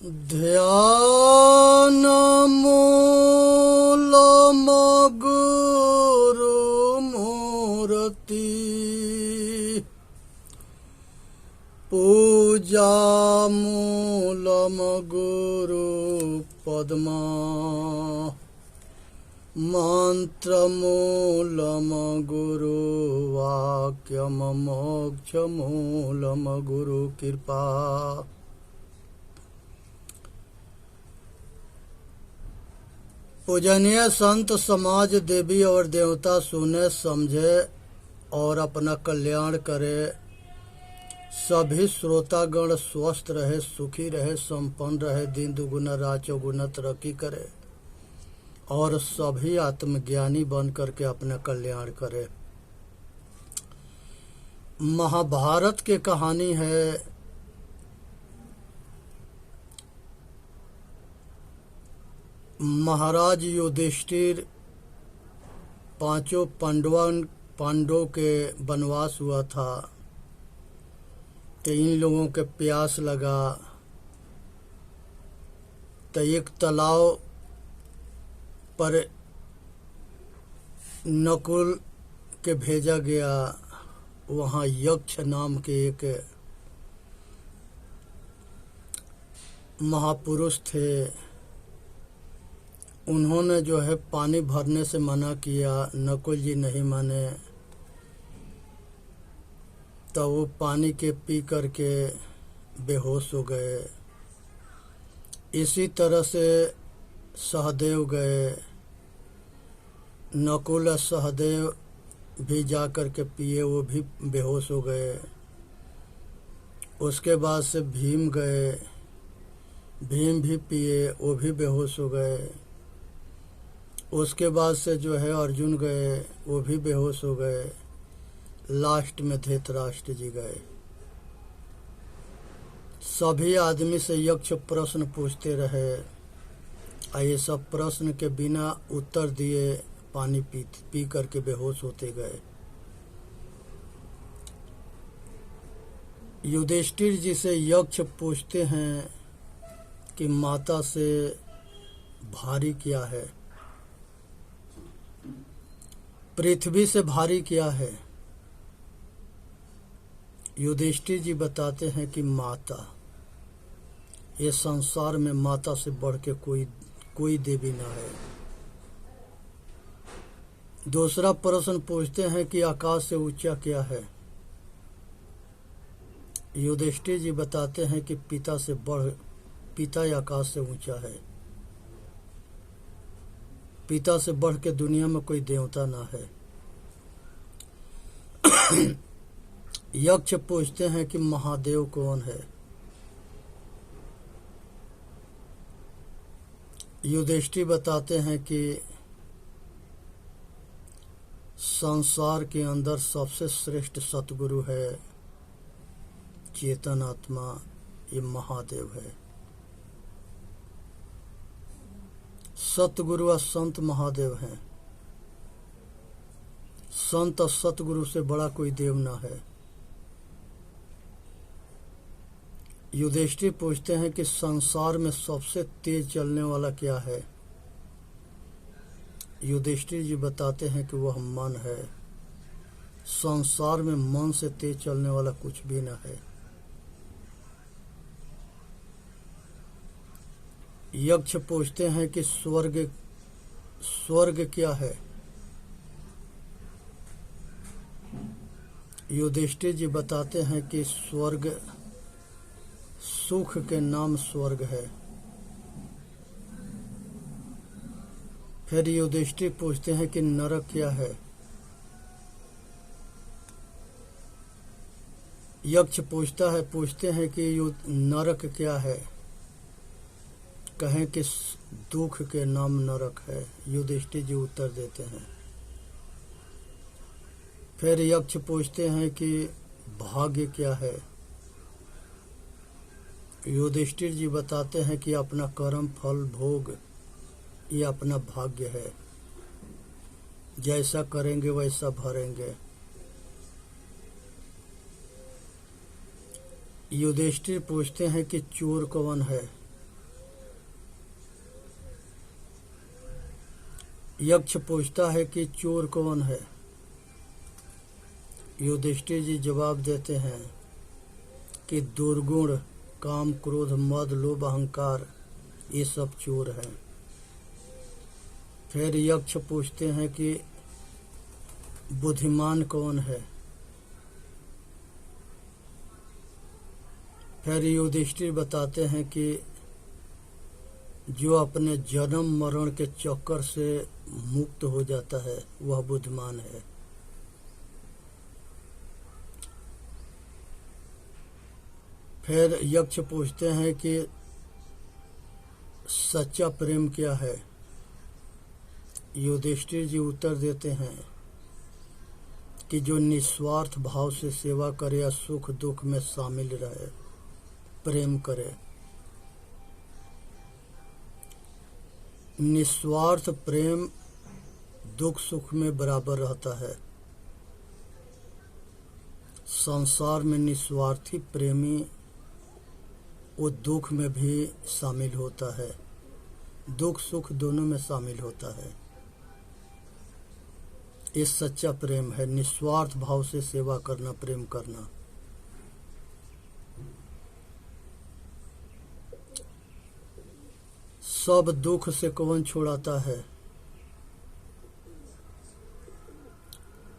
ध्यानमूलमगुरुमूर्ति पूजामूलमगुरुपद्मा मंत्रमूलमगुरुवाक्यम मोक्षमूलमगुरुकृपा। पूजनीय संत समाज, देवी और देवता सुने समझे और अपना कल्याण करे। सभी श्रोतागण स्वस्थ रहे, सुखी रहे, संपन्न रहे, दिन दुगुना रात चौगुना तरक्की करे और सभी आत्मज्ञानी बन करके अपना कल्याण करे। महाभारत की कहानी है। महाराज युधिष्ठिर पांचों पांडवों के वनवास हुआ था तो इन लोगों के प्यास लगा तो एक तालाब पर नकुल के भेजा गया। वहाँ यक्ष नाम के एक महापुरुष थे। उन्होंने जो है पानी भरने से मना किया। नकुल जी नहीं माने तो वो पानी के पी करके बेहोश हो गए। इसी तरह से सहदेव गए। नकुल और सहदेव भी जा कर के पिए, वो भी बेहोश हो गए। उसके बाद से भीम गए, भीम भी पिए, वो भी बेहोश हो गए। उसके बाद से जो है अर्जुन गए, वो भी बेहोश हो गए। लास्ट में धृतराष्ट्र जी गए। सभी आदमी से यक्ष प्रश्न पूछते रहे। ये सब प्रश्न के बिना उत्तर दिए पानी पी करके बेहोश होते गए। युधिष्ठिर जी से यक्ष पूछते हैं कि माता से भारी क्या है, पृथ्वी से भारी क्या है। युधिष्ठिर जी बताते हैं कि माता, ये संसार में माता से बढ़ के कोई देवी ना है। दूसरा प्रश्न पूछते हैं कि आकाश से ऊंचा क्या है। युधिष्ठिर जी बताते हैं कि पिता आकाश से ऊंचा है। पिता से बढ़ के दुनिया में कोई देवता ना है। यक्ष पूछते हैं कि महादेव कौन है। युधिष्ठिर बताते हैं कि संसार के अंदर सबसे श्रेष्ठ सतगुरु है, चेतन आत्मा, ये महादेव है। सतगुरु और संत महादेव हैं। संत और सतगुरु से बड़ा कोई देव ना है। युधिष्ठिर पूछते हैं कि संसार में सबसे तेज चलने वाला क्या है। युधिष्ठिर जी बताते हैं कि वह मन है। संसार में मन से तेज चलने वाला कुछ भी ना है। यक्ष पूछते हैं कि स्वर्ग क्या है। युधिष्ठिर जी बताते हैं कि स्वर्ग सुख के नाम स्वर्ग है। फिर युधिष्ठिर पूछते हैं कि नरक क्या है। यक्ष पूछते हैं कि नरक क्या है। कहें कि दुख के नाम नरक है। युधिष्ठिर जी उत्तर देते हैं। फिर यक्ष पूछते हैं कि भाग्य क्या है। युधिष्ठिर जी बताते हैं कि अपना कर्म फल भोग ये अपना भाग्य है। जैसा करेंगे वैसा भरेंगे। युधिष्ठिर पूछते हैं कि चोर कौन है। यक्ष पूछता है कि चोर कौन है। युधिष्ठिर जी जवाब देते हैं कि दुर्गुण, काम, क्रोध, मद, लोभ, अहंकार, ये सब चोर हैं। फिर यक्ष पूछते हैं कि बुद्धिमान कौन है। फिर युधिष्ठिर बताते हैं कि जो अपने जन्म मरण के चक्कर से मुक्त हो जाता है वह बुद्धिमान है। फिर यक्ष पूछते हैं कि सच्चा प्रेम क्या है। युधिष्ठिर जी उत्तर देते हैं कि जो निस्वार्थ भाव से सेवा करे या सुख दुख में शामिल रहे, प्रेम करे। निस्वार्थ प्रेम दुख सुख में बराबर रहता है। संसार में निस्वार्थी प्रेमी वो दुख में भी शामिल होता है, दुख सुख दोनों में शामिल होता है। ये सच्चा प्रेम है, निस्वार्थ भाव से सेवा करना, प्रेम करना। सब दुख से कौन छुड़ाता है।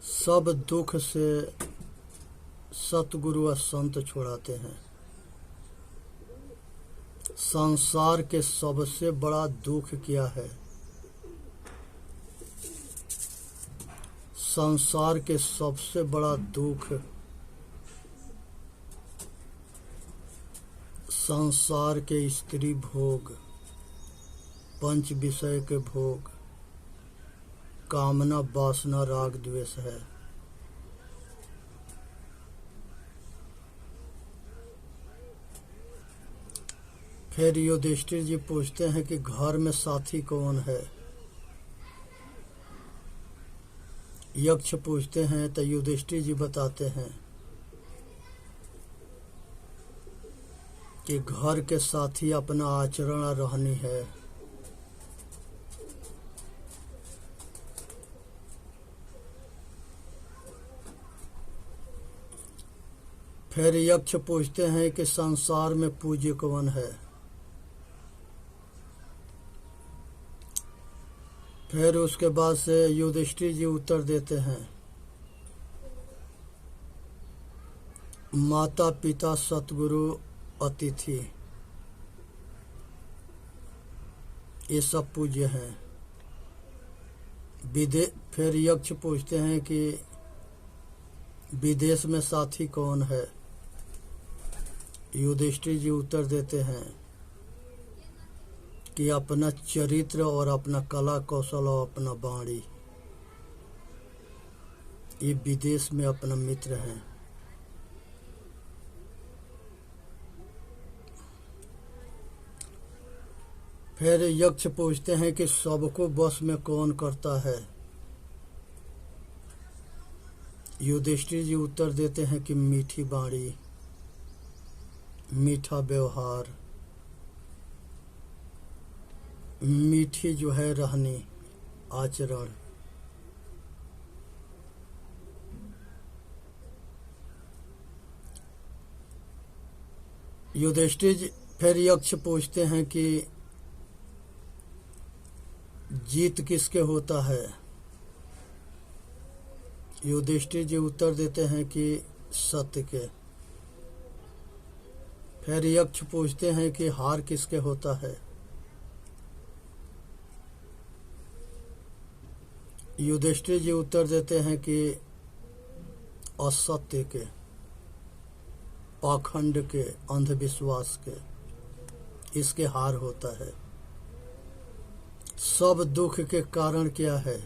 सब दुख से सतगुरु और संत छुड़ाते हैं। संसार के सबसे बड़ा दुख क्या है। संसार के सबसे बड़ा दुख संसार के स्त्री भोग, पंच विषय के भोग, कामना, वासना, राग, द्वेष है। फिर युधिष्ठिर जी पूछते हैं कि घर में साथी कौन है। यक्ष पूछते हैं तो युधिष्ठिर जी बताते हैं कि घर के साथी अपना आचरण रहनी है। फिर यक्ष पूछते हैं कि संसार में पूज्य कौन है। फिर उसके बाद से युधिष्ठिर जी उत्तर देते हैं माता पिता, सतगुरु, अतिथि, ये सब पूज्य हैं। फिर यक्ष पूछते हैं कि विदेश में साथी कौन है। युधिष्ठिर जी उत्तर देते हैं कि अपना चरित्र और अपना कला कौशल और अपना वाणी, ये विदेश में अपना मित्र हैं। फिर यक्ष पूछते हैं कि सबको बस में कौन करता है। युधिष्ठिर जी उत्तर देते हैं कि मीठी वाणी, मीठा व्यवहार, मीठी जो है रहनी, आचरण। युधिष्ठिर जी फिर यक्ष पूछते हैं कि जीत किसके होता है। युधिष्ठिर जी उत्तर देते हैं कि सत्य के। फिर यक्ष पूछते हैं कि हार किसके होता है। युधिष्ठिर जी उत्तर देते हैं कि असत्य के, पाखंड के, अंधविश्वास के, इसके हार होता है। सब दुख के कारण क्या है।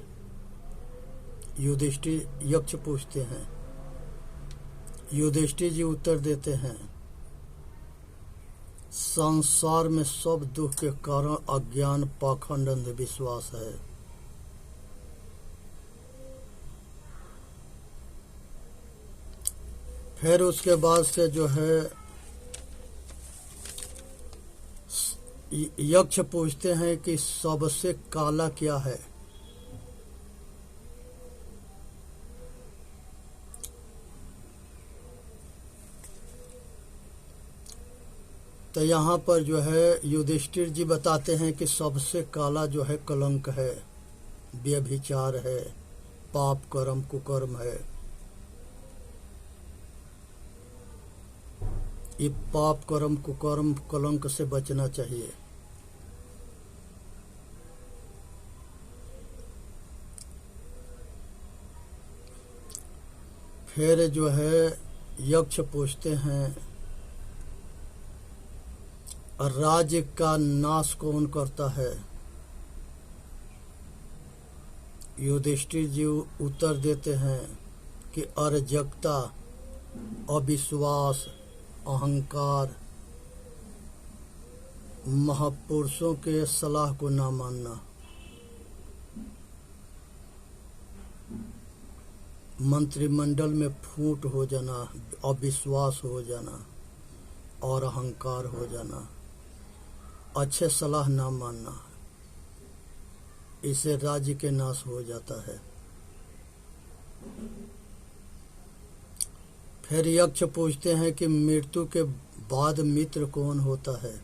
युधिष्ठिर यक्ष पूछते हैं। युधिष्ठिर जी उत्तर देते हैं संसार में सब दुख के कारण अज्ञान, पाखंड, अंधविश्वास है। फिर उसके बाद से जो है यक्ष पूछते हैं कि सबसे काला क्या है। तो यहाँ पर जो है युधिष्ठिर जी बताते हैं कि सबसे काला जो है कलंक है, व्यभिचार है, पाप कर्म कुकर्म है। ये पाप कर्म कुकर्म कलंक से बचना चाहिए। फिर जो है यक्ष पूछते हैं राज्य का नाश कौन करता है? युधिष्ठिर जी उत्तर देते हैं कि अराजकता, अविश्वास, अहंकार, महापुरुषों के सलाह को ना मानना, मंत्रिमंडल में फूट हो जाना, अविश्वास हो जाना और अहंकार हो जाना, अच्छे सलाह ना मानना, इससे राज्य के नाश हो जाता है। फिर यक्ष पूछते हैं कि मृत्यु के बाद मित्र कौन होता है?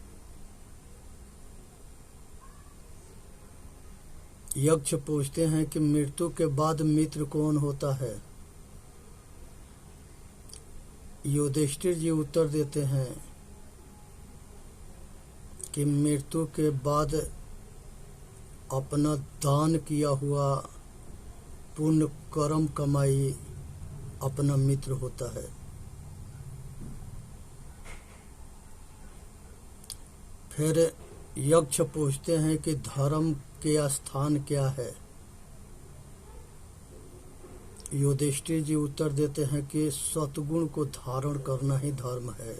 यक्ष पूछते हैं कि मृत्यु के बाद मित्र कौन होता है? युधिष्ठिर जी उत्तर देते हैं कि मृत्यु के बाद अपना दान किया हुआ पुण्य कर्म कमाई अपना मित्र होता है। फिर यक्ष पूछते हैं कि धर्म के स्थान क्या है? युधिष्ठिर जी उत्तर देते हैं कि सतगुण को धारण करना ही धर्म है।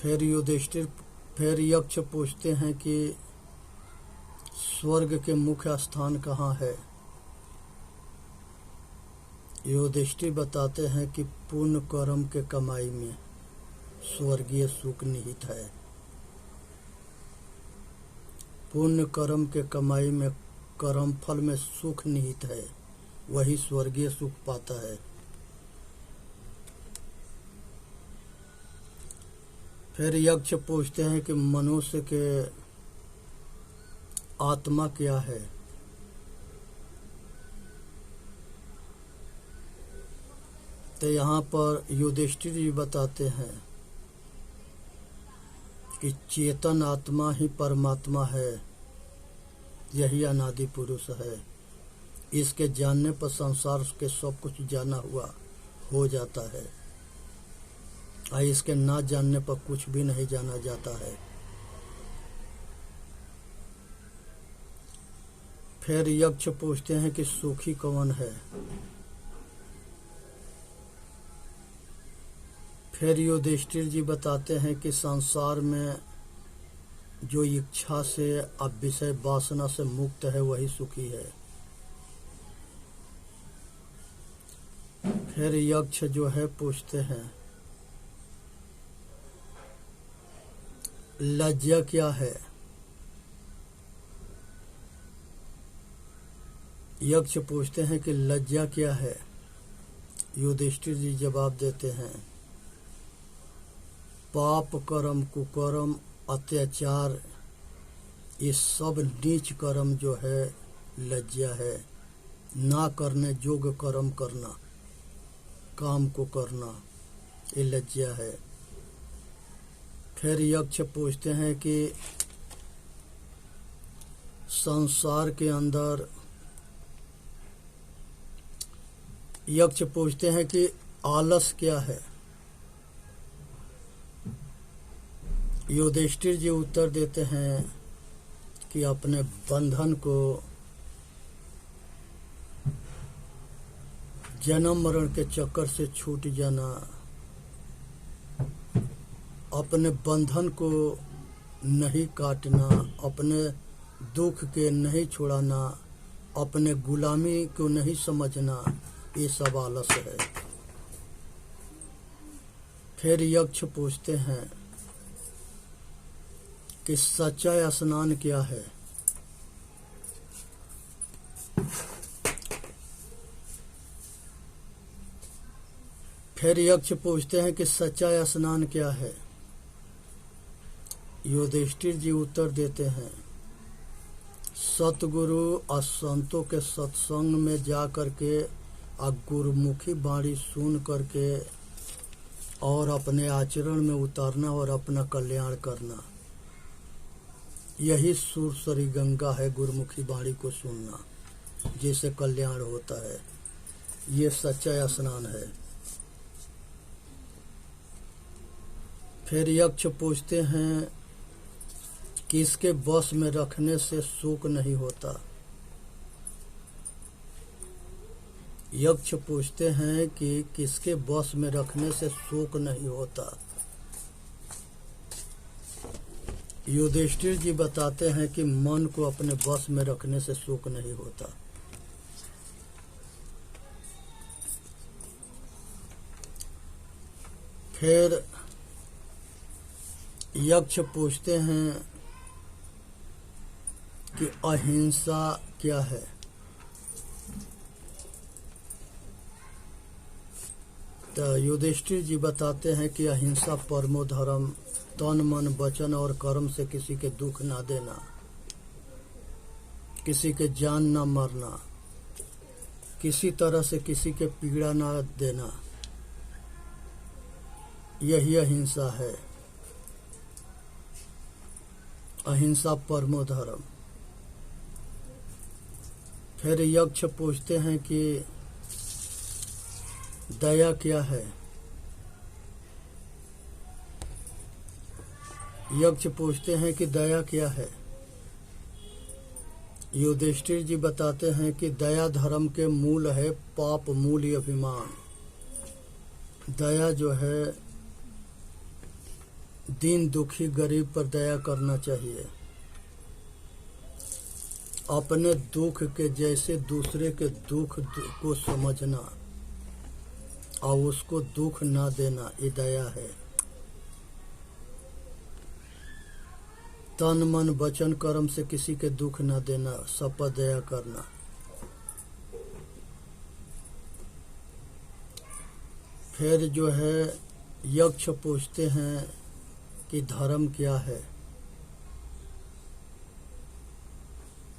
फिर यक्ष पूछते हैं कि स्वर्ग के मुख्य स्थान कहाँ है? युधिष्ठिर बताते हैं कि पुण्य कर्म के कमाई में स्वर्गीय सुख निहित है। पुण्य कर्म के कमाई में कर्म फल में सुख निहित है, वही स्वर्गीय सुख पाता है। फिर यक्ष पूछते हैं कि मनुष्य के आत्मा क्या है? तो यहाँ पर युधिष्ठिर जी बताते हैं कि चेतन आत्मा ही परमात्मा है, यही अनादि पुरुष है। इसके जानने पर संसार के सब कुछ जाना हुआ हो जाता है, और इसके ना जानने पर कुछ भी नहीं जाना जाता है। फिर यक्ष पूछते हैं कि सुखी कौन है? फिर युधिष्ठिर जी बताते हैं कि संसार में जो इच्छा से अब विषय वासना से मुक्त है वही सुखी है। फिर यक्ष जो है पूछते हैं लज्जा क्या है? यक्ष पूछते हैं कि लज्जा क्या है? युधिष्ठिर जी जवाब देते हैं पाप कर्म कुकर्म अत्याचार ये सब नीच कर्म जो है लज्जा है। ना करने योग्य कर्म करना, काम को करना, ये लज्जा है। फिर यक्ष पूछते हैं कि संसार के अंदर यक्ष पूछते हैं कि आलस क्या है? युधिष्ठिर जी उत्तर देते हैं कि अपने बंधन को, जन्म मरण के चक्कर से छूट जाना, अपने बंधन को नहीं काटना, अपने दुख के नहीं छुड़ाना, अपने गुलामी को नहीं समझना, ये सब आलस है। फिर यक्ष पूछते हैं कि सच्चा स्नान क्या है? फिर यक्ष पूछते हैं कि सच्चा स्नान क्या है। युधिष्ठिर जी उत्तर देते हैं, सतगुरु और संतों के सत्संग में जा करके और गुरुमुखी वाणी सुन करके और अपने आचरण में उतारना और अपना कल्याण करना, यही सुरसरी गंगा है। गुरुमुखी वाणी को सुनना जिससे कल्याण होता है, ये सच्चा स्नान है। फिर यक्ष पूछते हैं कि इसके बस में रखने से शोक नहीं होता। यक्ष पूछते हैं कि किसके बस में रखने से शोक नहीं होता। युधिष्ठिर जी बताते हैं कि मन को अपने बस में रखने से शोक नहीं होता। फिर यक्ष पूछते हैं कि अहिंसा क्या है। तो युधिष्ठिर जी बताते हैं कि अहिंसा परमो धर्म, तन मन वचन और कर्म से किसी के दुख ना देना, किसी के जान ना मरना, किसी तरह से किसी के पीड़ा ना देना, यही अहिंसा है। अहिंसा परमो धर्म। फिर यक्ष पूछते हैं कि दया क्या है। यक्ष पूछते हैं कि दया क्या है। युधिष्ठिर जी बताते हैं कि दया धर्म के मूल है, पाप मूल अभिमान। दया जो है, दीन दुखी गरीब पर दया करना चाहिए। अपने दुख के जैसे दूसरे के दुख को समझना और उसको दुख ना देना, ये दया है। तन मन वचन कर्म से किसी के दुख ना देना, सब पर दया करना। फिर जो है यक्ष पूछते हैं कि धर्म क्या है।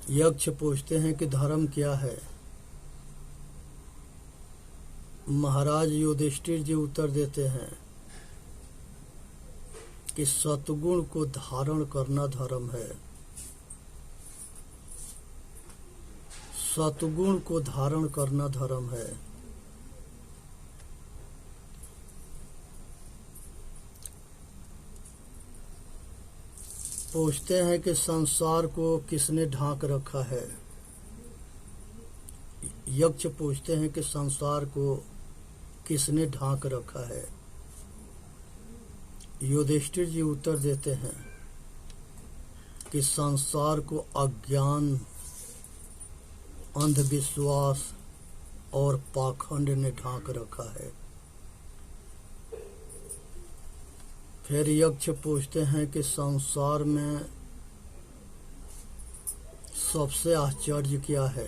यक्ष पूछते हैं कि धर्म क्या है। महाराज युधिष्ठिर जी उत्तर देते हैं कि सतगुण को धारण करना धर्म है। सतगुण को धारण करना धर्म है। पूछते हैं कि संसार को किसने ढांक रखा है। यक्ष पूछते हैं कि संसार को किसने ढांक रखा है। युधिष्ठिर जी उत्तर देते हैं कि संसार को अज्ञान, अंधविश्वास और पाखंड ने ढांक रखा है। फिर यक्ष पूछते हैं कि संसार में सबसे आश्चर्य क्या है।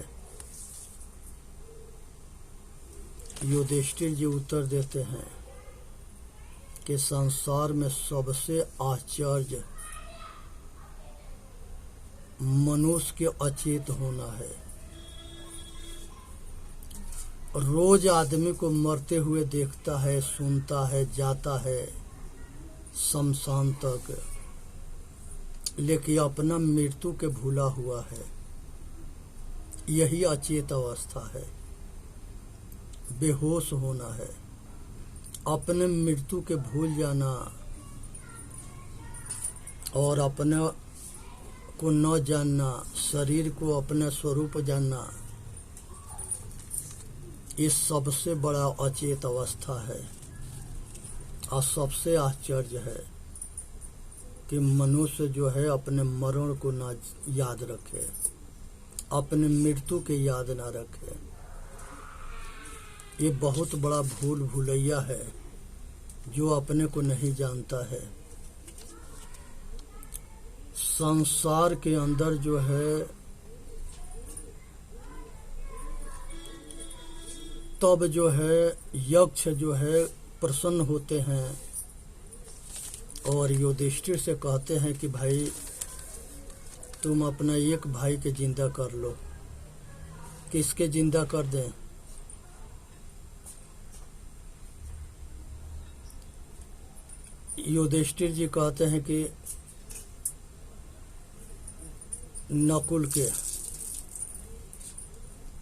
युधिष्ठिर जी उत्तर देते हैं कि संसार में सबसे आश्चर्य मनुष्य के अचेत होना है। रोज आदमी को मरते हुए देखता है, सुनता है, जाता है शमशान तक, लेकिन अपना मृत्यु के भूला हुआ है। यही अचेत अवस्था है, बेहोश होना है, अपने मृत्यु के भूल जाना और अपने को न जानना, शरीर को अपना स्वरूप जानना, ये सबसे बड़ा अचेत अवस्था है। और सबसे आश्चर्य है कि मनुष्य जो है अपने मरण को ना याद रखे, अपने मृत्यु के याद ना रखे। ये बहुत बड़ा भूल भुलैया है जो अपने को नहीं जानता है। संसार के अंदर जो है तब जो है यक्ष जो है प्रसन्न होते हैं और युधिष्ठिर से कहते हैं कि भाई तुम अपना एक भाई के जिंदा कर लो। किसके जिंदा कर दें? युधिष्ठिर जी कहते हैं कि नकुल के।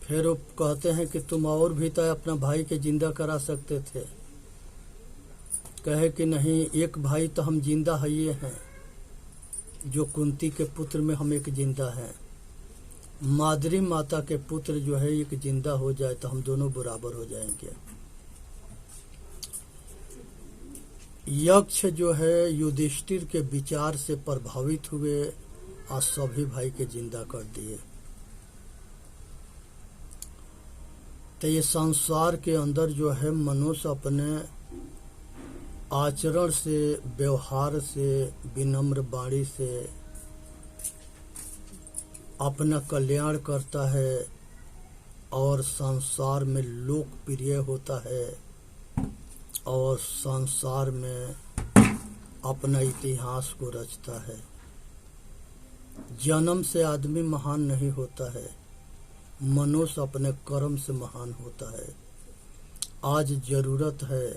फिर वो कहते हैं कि तुम और भी तो अपना भाई के जिंदा करा सकते थे। कहे कि नहीं, एक भाई तो हम जिंदा है ये हैं, जो कुंती के पुत्र में हम एक जिंदा है। माद्री माता के पुत्र जो है एक जिंदा हो जाए तो हम दोनों बराबर हो जाएंगे। यक्ष जो है युधिष्ठिर के विचार से प्रभावित हुए और सभी भाई के जिंदा कर दिए। तो ये संसार के अंदर जो है मनुष्य अपने आचरण से, व्यवहार से, विनम्र वाणी से अपना कल्याण करता है और संसार में लोकप्रिय होता है और संसार में अपना इतिहास को रचता है। जन्म से आदमी महान नहीं होता है, मनुष्य अपने कर्म से महान होता है। आज जरूरत है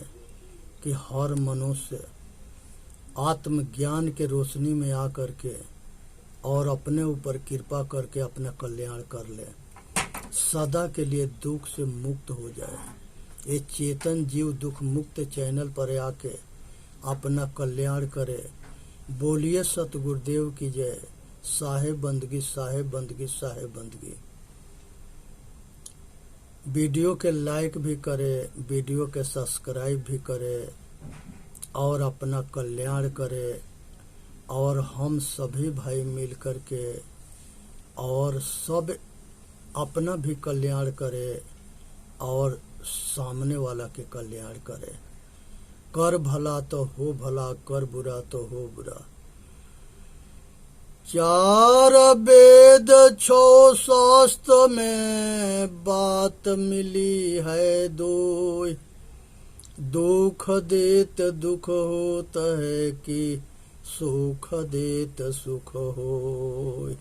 कि हर मनुष्य आत्मज्ञान के रोशनी में आकर के और अपने ऊपर कृपा करके अपना कल्याण कर ले, सदा के लिए दुख से मुक्त हो जाए। ये चेतन जीव दुख मुक्त चैनल पर आके अपना कल्याण करे। बोलिए सतगुरुदेव की जय। साहेब बंदगी, साहेब बंदगी, साहेब बंदगी। वीडियो के लाइक भी करे, वीडियो के सब्सक्राइब भी करे और अपना कल्याण करे और हम सभी भाई मिल कर के और सब अपना भी कल्याण करे और सामने वाला के कल्याण करे। कर भला तो हो भला, कर बुरा तो हो बुरा। चार वेद छो शास्त्र में बात मिली है दो। दुख देत दुख होता है कि सुख देत सुख हो।